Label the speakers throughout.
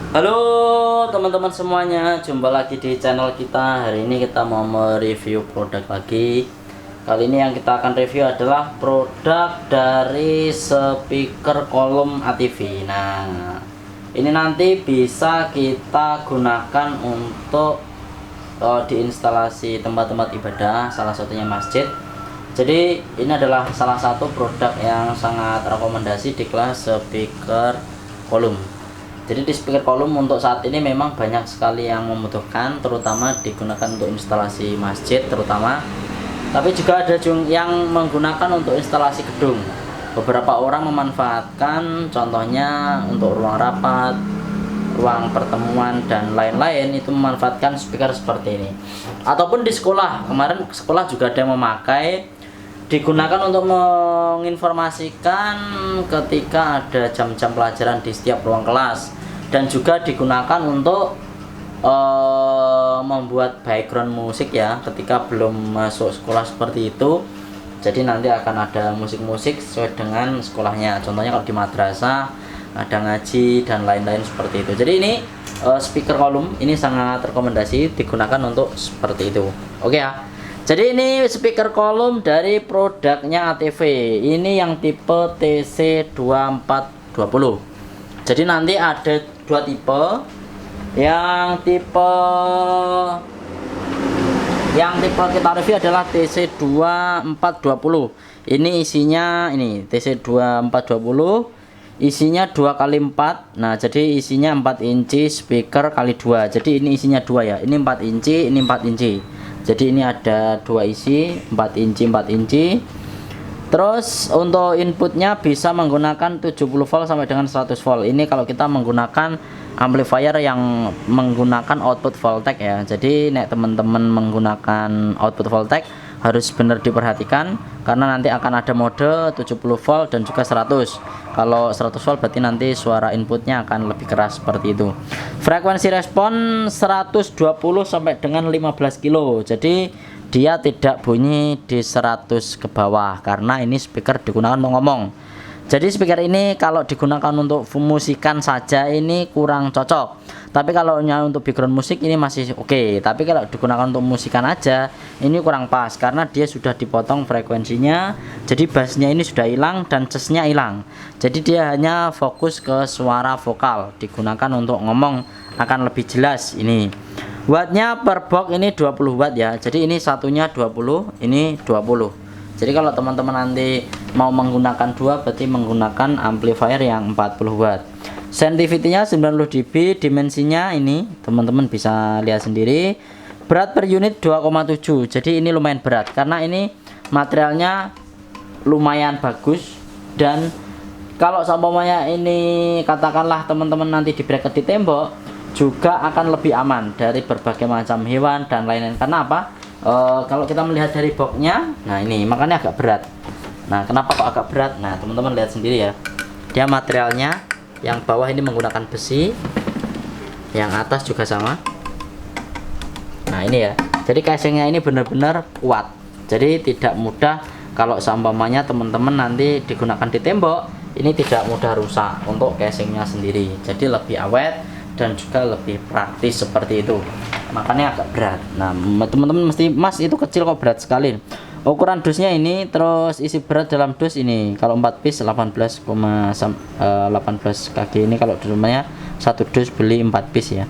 Speaker 1: Halo teman-teman semuanya, jumpa lagi di channel kita. Hari ini kita mau mereview produk lagi. Kali ini yang kita akan review adalah produk dari speaker kolom ATV. Nah, ini nanti bisa kita gunakan untuk diinstalasi tempat-tempat ibadah, salah satunya masjid. Jadi ini adalah salah satu produk yang sangat rekomendasi di kelas speaker kolom. Jadi di speaker kolom untuk saat ini memang banyak sekali yang membutuhkan, terutama digunakan untuk instalasi masjid terutama. Tapi juga ada yang menggunakan untuk instalasi gedung. Beberapa orang memanfaatkan contohnya untuk ruang rapat, ruang pertemuan dan lain-lain, itu memanfaatkan speaker seperti ini. Ataupun di sekolah, kemarin sekolah juga ada yang memakai, digunakan untuk menginformasikan ketika ada jam-jam pelajaran di setiap ruang kelas, dan juga digunakan untuk membuat background musik ya ketika belum masuk sekolah seperti itu. Jadi nanti akan ada musik-musik sesuai dengan sekolahnya, contohnya kalau di madrasah ada ngaji dan lain-lain seperti itu. Jadi ini speaker kolom ini sangat rekomendasi digunakan untuk seperti itu. Oke ya. Jadi ini speaker kolom dari produknya ATV. Ini yang tipe TC2420. Jadi nanti ada dua tipe. Yang tipe kita review adalah TC2420. Ini isinya ini TC2420. Isinya 2x4. Nah, jadi isinya 4 inci speaker kali 2. Jadi ini isinya 2 ya. Ini 4 inci, ini 4 inci. Jadi ini ada 2 isi, 4 inci 4 inci. Terus untuk inputnya bisa menggunakan 70 volt sampai dengan 100 volt. Ini kalau kita menggunakan amplifier yang menggunakan output voltage ya. Jadi nek teman-teman menggunakan output voltage harus benar diperhatikan, karena nanti akan ada mode 70 volt dan juga 100. Kalau 100 volt berarti nanti suara inputnya akan lebih keras seperti itu. Frekuensi respon 120 sampai dengan 15 kilo. Jadi dia tidak bunyi di 100 ke bawah, karena ini speaker digunakan untuk ngomong. Jadi speaker ini kalau digunakan untuk musikan saja ini kurang cocok. Tapi kalau untuk background musik ini masih oke. Tapi kalau digunakan untuk musikan aja ini kurang pas, karena dia sudah dipotong frekuensinya. Jadi bassnya ini sudah hilang dan chestnya hilang. Jadi dia hanya fokus ke suara vokal. Digunakan untuk ngomong akan lebih jelas ini. Wattnya per box ini 20 watt ya. Jadi ini satunya 20, ini 20. Jadi kalau teman-teman nanti mau menggunakan dua, berarti menggunakan amplifier yang 40 watt. Sensitivity-nya 90 dB, dimensinya ini teman-teman bisa lihat sendiri. Berat per unit 2,7. Jadi ini lumayan berat karena ini materialnya lumayan bagus, dan kalau seumpamanya ini katakanlah teman-teman nanti di bracket di tembok, juga akan lebih aman dari berbagai macam hewan dan lain-lain. Karena apa? Kalau kita melihat dari boxnya, nah ini makanya agak berat. Nah, kenapa kok agak berat? Nah, teman-teman lihat sendiri ya. Dia materialnya yang bawah ini menggunakan besi, yang atas juga sama. Nah, ini ya. Jadi casingnya ini benar-benar kuat. Jadi tidak mudah kalau seumpamanya teman-teman nanti digunakan di tembok, ini tidak mudah rusak untuk casingnya sendiri. Jadi lebih awet dan juga lebih praktis seperti itu. Makanya agak berat. Nah, teman-teman mesti, Mas itu kecil kok berat sekali. Ukuran dusnya ini, terus isi berat dalam dus ini. Kalau 4 piece 18 kg ini, kalau di rumahnya satu dus beli 4 piece ya.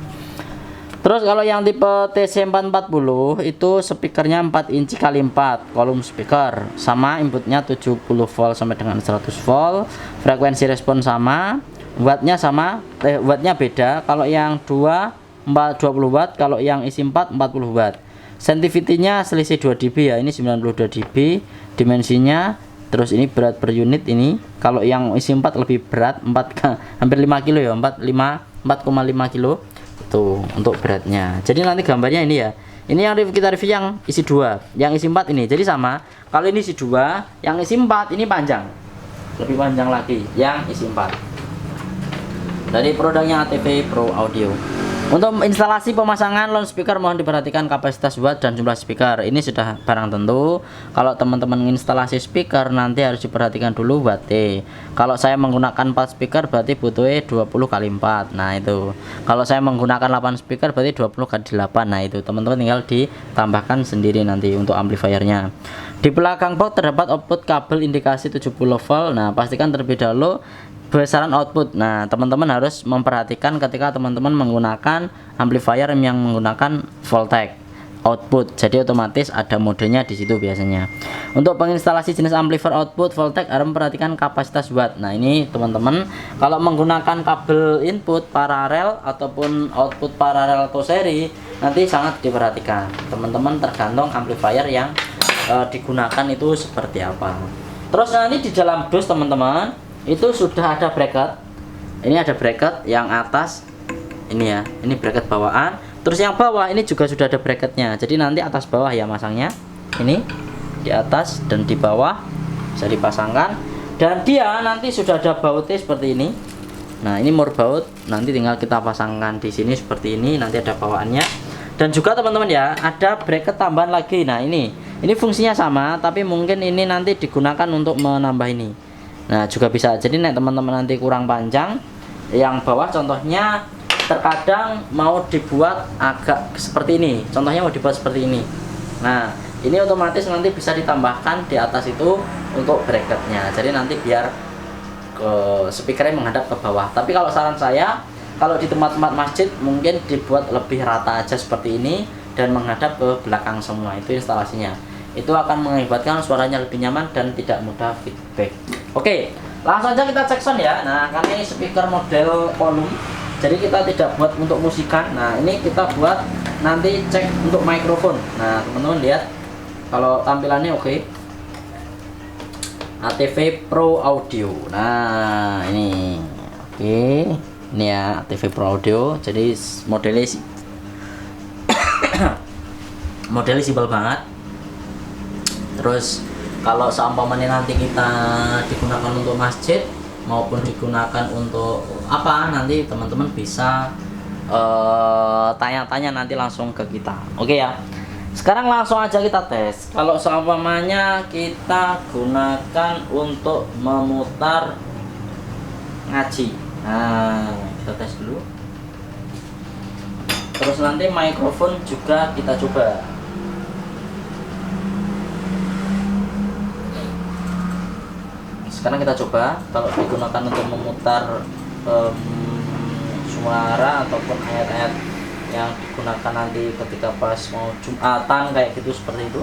Speaker 1: Terus kalau yang tipe TC440 itu speakernya 4 inci kali 4 kolom speaker, sama inputnya 70 volt sampai dengan 100 volt. Frekuensi respon sama, wattnya sama, wattnya beda. Kalau yang 2 20 watt, kalau yang isi 4 40 watt. Sensitivity-nya selisih 2 dB ya. Ini 92 dB dimensinya. Terus ini berat per unit ini. Kalau yang isi 4 lebih berat, 4 hampir 5 kilo ya, 4,5 kilo. Tuh untuk beratnya. Jadi nanti gambarnya ini ya. Ini yang kita review yang isi 2, yang isi 4 ini. Jadi sama. Kalau ini isi 2, yang isi 4 ini panjang. Lebih panjang lagi yang isi 4. Dari produknya ATV Pro Audio. Untuk instalasi pemasangan loudspeaker mohon diperhatikan kapasitas watt dan jumlah speaker. Ini sudah barang tentu. Kalau teman-teman instalasi speaker nanti harus diperhatikan dulu wattnya. Kalau saya menggunakan 4 speaker berarti butuhnya 20 kali 4. Nah itu. Kalau saya menggunakan 8 speaker berarti 20 kali 8. Nah itu teman-teman tinggal ditambahkan sendiri nanti untuk amplifiernya. Di belakang box terdapat output kabel indikasi 70 volt. Nah pastikan terlebih dahulu besaran output. Nah teman-teman harus memperhatikan ketika teman-teman menggunakan amplifier yang menggunakan voltage output, jadi otomatis ada modenya di situ biasanya. Untuk penginstalasi jenis amplifier output voltage harus memperhatikan kapasitas watt. Nah ini teman-teman kalau menggunakan kabel input paralel ataupun output paralel atau seri nanti sangat diperhatikan teman-teman, tergantung amplifier yang digunakan itu seperti apa. Terus nanti di dalam dus teman-teman itu sudah ada bracket. Ini ada bracket yang atas ini ya, ini bracket bawaan. Terus yang bawah ini juga sudah ada bracketnya, jadi nanti atas bawah ya masangnya. Ini di atas dan di bawah bisa dipasangkan, dan dia nanti sudah ada bautnya seperti ini. Nah ini more baut, nanti tinggal kita pasangkan di sini seperti ini, nanti ada bawaannya. Dan juga teman-teman ya ada bracket tambahan lagi. Nah ini fungsinya sama, tapi mungkin ini nanti digunakan untuk menambah ini. Nah juga bisa, jadi nek teman-teman nanti kurang panjang yang bawah contohnya terkadang mau dibuat agak seperti ini, contohnya mau dibuat seperti ini. Nah ini otomatis nanti bisa ditambahkan di atas itu untuk bracketnya, jadi nanti biar ke speakernya menghadap ke bawah. Tapi kalau saran saya kalau di tempat-tempat masjid mungkin dibuat lebih rata aja seperti ini dan menghadap ke belakang semua, itu instalasinya. Itu akan mengakibatkan suaranya lebih nyaman dan tidak mudah feedback. Oke, langsung aja kita cek sound ya. Nah, karena ini speaker model volume, jadi kita tidak buat untuk musikan. Nah, ini kita buat nanti cek untuk mikrofon. Nah, teman-teman lihat kalau tampilannya oke. ATV Pro Audio. Nah, ini oke. Ini ya ATV Pro Audio. Jadi modelnya modelnya simpel banget. Terus kalau seumpamanya nanti kita digunakan untuk masjid maupun digunakan untuk apa, nanti teman-teman bisa tanya-tanya nanti langsung ke kita. Oke ya. Sekarang langsung aja kita tes. Kalau seumpamanya kita gunakan untuk memutar ngaji. Nah, kita tes dulu. Terus nanti mikrofon juga kita coba. Sekarang kita coba kalau digunakan untuk memutar suara ataupun ayat-ayat yang digunakan nanti ketika pas mau Jumatan kayak gitu, seperti itu.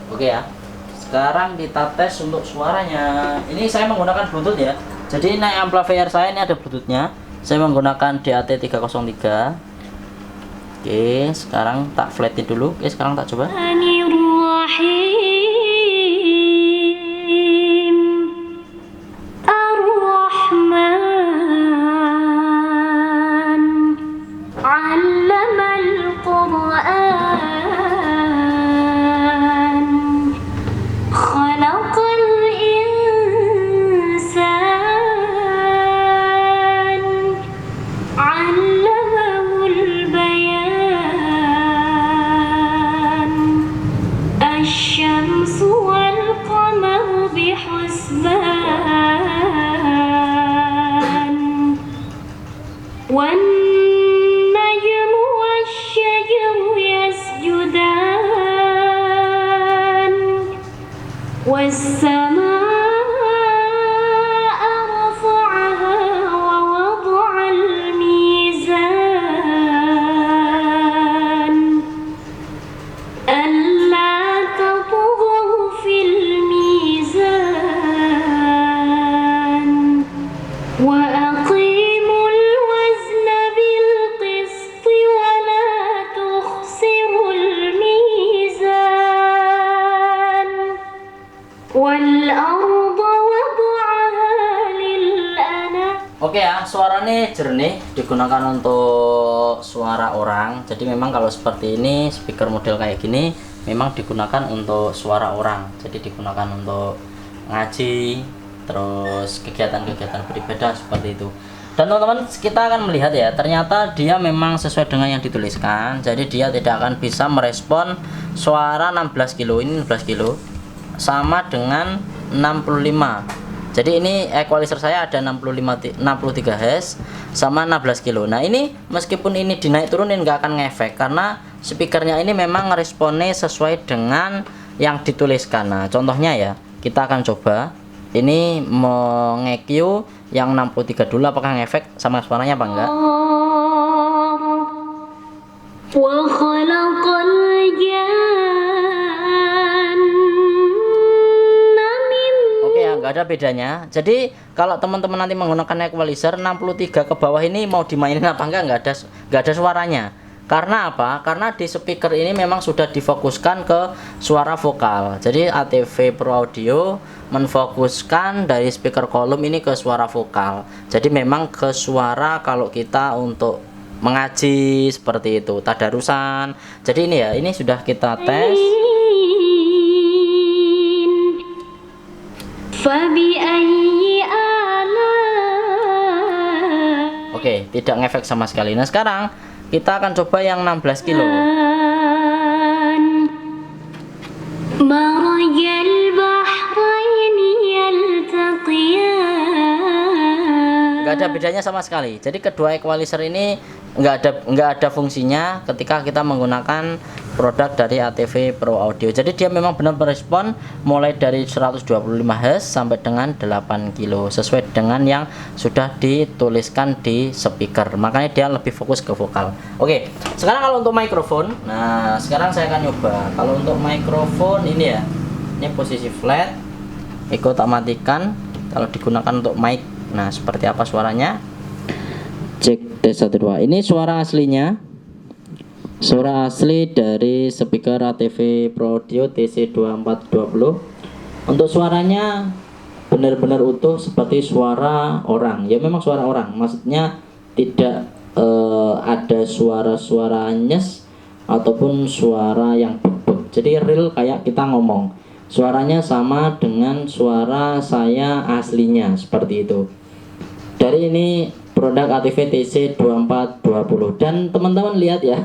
Speaker 1: Oke ya. Sekarang kita tes untuk suaranya. Ini saya menggunakan Bluetooth ya. Jadi naik amplifier saya ini ada Bluetoothnya. Saya menggunakan DAT303. Oke, sekarang tak flatin dulu. Oke, sekarang tak coba.
Speaker 2: والنجم والشجر يسجدان والسماء رفعها ووضع الميزان ألا تطغوا في الميزان وأقيموا الوزن بالقسط ولا تخسروا الميزان والأرض وضعها للأنام.
Speaker 1: Oke ya, suaranya jernih, digunakan untuk suara orang. Jadi memang kalau seperti ini, speaker model kayak gini memang digunakan untuk suara orang. Jadi digunakan untuk ngaji, terus kegiatan-kegiatan beribadah seperti itu. Dan teman-teman, kita akan melihat ya, ternyata dia memang sesuai dengan yang dituliskan. Jadi dia tidak akan bisa merespon suara 16 kilo, ini 16 kilo sama dengan 65. Jadi ini equalizer saya ada 63 Hz sama 16 kilo. Nah ini meskipun ini dinaik turunin nggak akan ngefek karena speakernya ini memang responnya sesuai dengan yang dituliskan. Nah contohnya ya, kita akan coba ini menge-EQ yang 63 dulu, apakah ngefek sama suaranya apa enggak? Nggak ada bedanya. Jadi kalau teman-teman nanti menggunakan equalizer 63 ke bawah ini mau dimainin apa enggak, nggak ada suaranya. Karena apa? Karena di speaker ini memang sudah difokuskan ke suara vokal. Jadi ATV Pro Audio menfokuskan dari speaker kolom ini ke suara vokal. Jadi memang ke suara kalau kita untuk mengaji seperti itu, tadarusan. Jadi ini ya, ini sudah kita tes. Oke, tidak ngefek sama sekali. Nah sekarang kita akan coba yang 16 kilo. Nggak ada bedanya sama sekali. Jadi kedua equalizer ini nggak ada fungsinya ketika kita menggunakan produk dari ATV Pro Audio. Jadi dia memang benar merespon mulai dari 125 Hz sampai dengan 8 kilo sesuai dengan yang sudah dituliskan di speaker. Makanya dia lebih fokus ke vokal. Oke, sekarang kalau untuk mikrofon, nah sekarang saya akan nyoba. Kalau untuk mikrofon ini ya, ini posisi flat, ikut tak matikan. Kalau digunakan untuk mic, nah seperti apa suaranya? Cek tes 1 2. Ini suara aslinya. Suara asli dari speaker ATV Pro Audio TC2420. Untuk suaranya benar-benar utuh seperti suara orang. Ya memang suara orang. Maksudnya tidak ada suara-suara nyes ataupun suara yang bebek. Jadi real kayak kita ngomong. Suaranya sama dengan suara saya aslinya seperti itu. Dari ini produk ATV TC2420. Dan teman-teman lihat ya,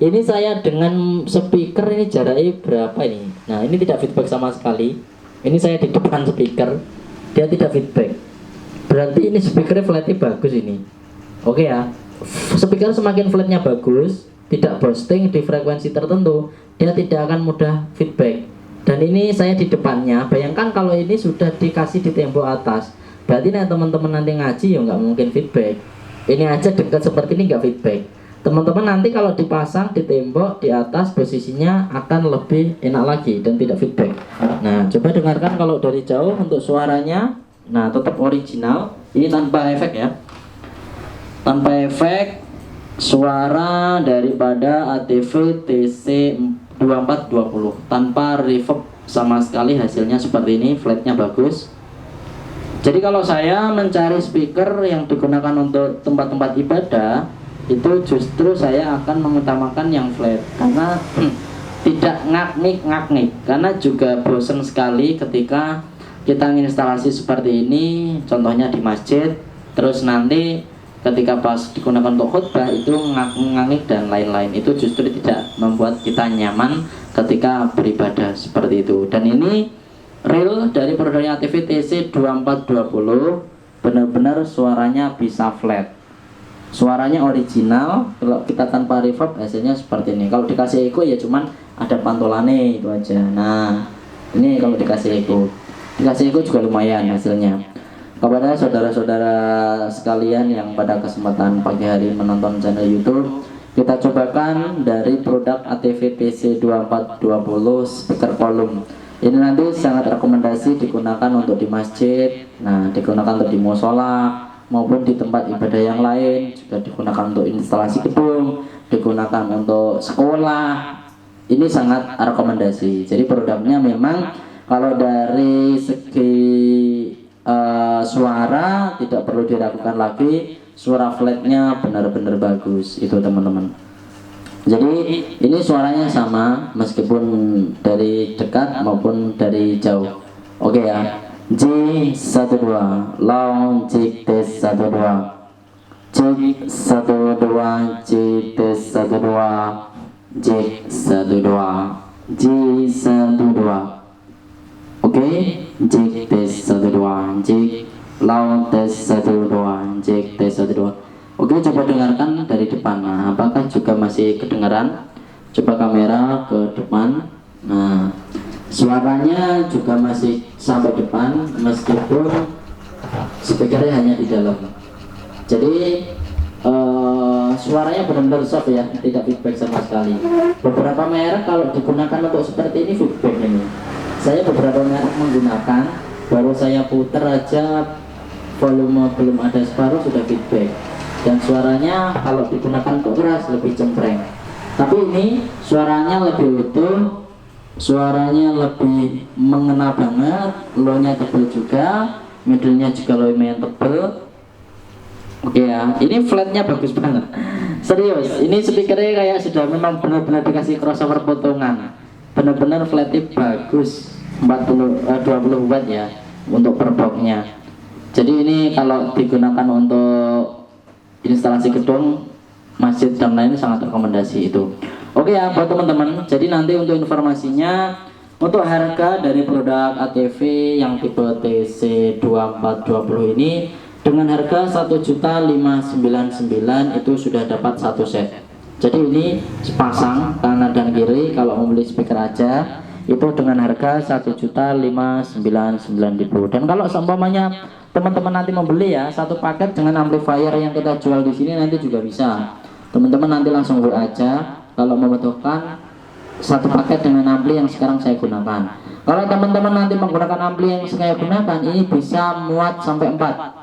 Speaker 1: ini saya dengan speaker ini jaraknya berapa ini? Nah ini tidak feedback sama sekali. Ini saya di depan speaker, dia tidak feedback. Berarti ini speakernya flatnya bagus ini. Oke ya, speaker semakin flatnya bagus, tidak boosting di frekuensi tertentu, dia tidak akan mudah feedback. Dan ini saya di depannya. Bayangkan kalau ini sudah dikasih di tembok atas, berarti nih teman-teman nanti ngaji ya nggak mungkin feedback. Ini aja dekat seperti ini nggak feedback. Teman-teman nanti kalau dipasang di tembok di atas posisinya akan lebih enak lagi dan tidak feedback. Nah coba dengarkan kalau dari jauh untuk suaranya. Nah tetap original. Ini tanpa efek ya, tanpa efek. Suara daripada ATV TC2420 tanpa reverb sama sekali, hasilnya seperti ini, flatnya bagus. Jadi kalau saya mencari speaker yang digunakan untuk tempat-tempat ibadah, itu justru saya akan mengutamakan yang flat karena tidak ngak-ngik, karena juga bosan sekali ketika kita instalasi seperti ini, contohnya di masjid, terus nanti ketika pas digunakan untuk khutbah itu ngak-ngik dan lain-lain. Itu justru tidak membuat kita nyaman ketika beribadah seperti itu. Dan ini real dari produknya ATV TC2420, benar-benar suaranya bisa flat, suaranya original. Kalau kita tanpa reverb hasilnya seperti ini. Kalau dikasih echo ya cuman ada pantulannya itu aja. Nah ini kalau dikasih echo juga lumayan hasilnya. Kepada saudara-saudara sekalian yang pada kesempatan pagi hari menonton channel YouTube, kita cobakan dari produk ATV TC2420 speaker kolom. Ini nanti sangat rekomendasi digunakan untuk di masjid, nah digunakan untuk di musola maupun di tempat ibadah yang lain, juga digunakan untuk instalasi gedung, digunakan untuk sekolah. Ini sangat rekomendasi. Jadi produknya memang kalau dari segi suara tidak perlu diragukan lagi, suara flatnya benar-benar bagus itu teman-teman. Jadi ini suaranya sama meskipun dari dekat maupun dari jauh. Oke ya. J 12 long J tes 12 J 12 J tes 12 J 12 J 12. Oke, J tes 12 J long tes 12 J tes 12. Oke, coba dengarkan dari depan. Nah, apakah juga masih kedengaran? Coba kamera ke depan. Nah, suaranya juga masih sampai depan meskipun speakernya hanya di dalam. Jadi suaranya benar-benar soft ya, tidak feedback sama sekali. Beberapa merek kalau digunakan untuk seperti ini feedback ini. Saya beberapa merek menggunakan, baru saya putar aja volume belum ada separuh sudah feedback. Dan suaranya kalau digunakan untuk keras lebih cempreng. Tapi ini suaranya lebih utuh, suaranya lebih mengena banget, low-nya tebal juga, middle-nya juga lumayan tebal. Oke ya, ini flatnya bagus banget. Serius, ini speakernya kayak sudah memang benar-benar dikasih crossover potongan. Benar-benar flatnya bagus, 20 watt ya untuk per boxnya. Jadi ini kalau digunakan untuk instalasi gedung, masjid dan lain sangat rekomendasi itu. Oke ya buat teman-teman. Jadi nanti untuk informasinya, untuk harga dari produk ATV yang tipe TC2420 ini dengan harga 1.599.000 itu sudah dapat satu set. Jadi ini sepasang kanan dan kiri. Kalau mau beli speaker aja itu dengan harga 1.599.000. Dan kalau seumpamanya teman-teman nanti membeli ya satu paket dengan amplifier yang kita jual di sini nanti juga bisa. Teman-teman nanti langsung WA aja kalau membutuhkan satu paket dengan ampli yang sekarang saya gunakan. Kalau teman-teman nanti menggunakan ampli yang saya gunakan, ini bisa muat sampai 4.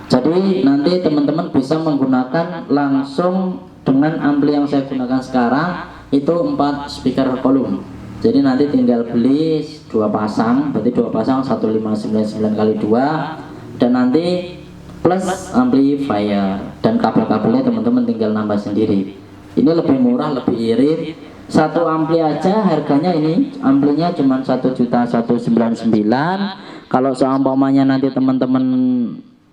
Speaker 1: Jadi nanti teman-teman bisa menggunakan langsung dengan ampli yang saya gunakan sekarang itu 4 speaker volume. Jadi nanti tinggal beli 2 pasang, berarti 2 pasang 1.599 kali 2, dan nanti plus amplifier dan kabel-kabelnya teman-teman tinggal nambah sendiri. Ini lebih murah, lebih irit. Satu ampli aja harganya ini amplinya cuma 1.199.000. Kalau seumpamanya nanti teman-teman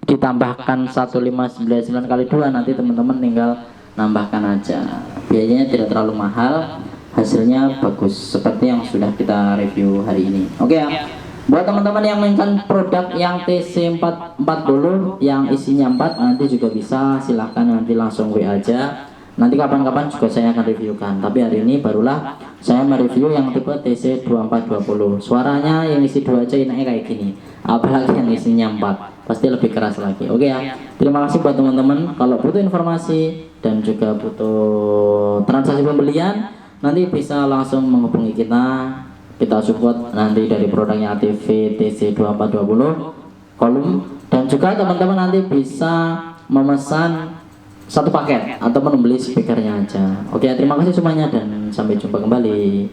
Speaker 1: ditambahkan 1.599 kali 2, nanti teman-teman tinggal nambahkan aja. Biayanya tidak terlalu mahal. Hasilnya bagus seperti yang sudah kita review hari ini. Oke ya. Buat teman-teman yang menginginkan produk yang TC440 yang isinya 4 nanti juga bisa, silahkan nanti langsung WA aja. Nanti kapan-kapan juga saya akan reviewkan. Tapi hari ini barulah saya mereview yang tipe TC2420. Suaranya yang isi 2 aja enaknya kayak gini. Apalagi yang isinya 4, pasti lebih keras lagi. Oke ya. Terima kasih buat teman-teman. Kalau butuh informasi dan juga butuh transaksi pembelian, nanti bisa langsung menghubungi kita support nanti dari produknya ATV TC2420 kolom, dan juga teman-teman nanti bisa memesan satu paket atau membeli speakernya aja. Oke, terima kasih semuanya dan sampai jumpa kembali.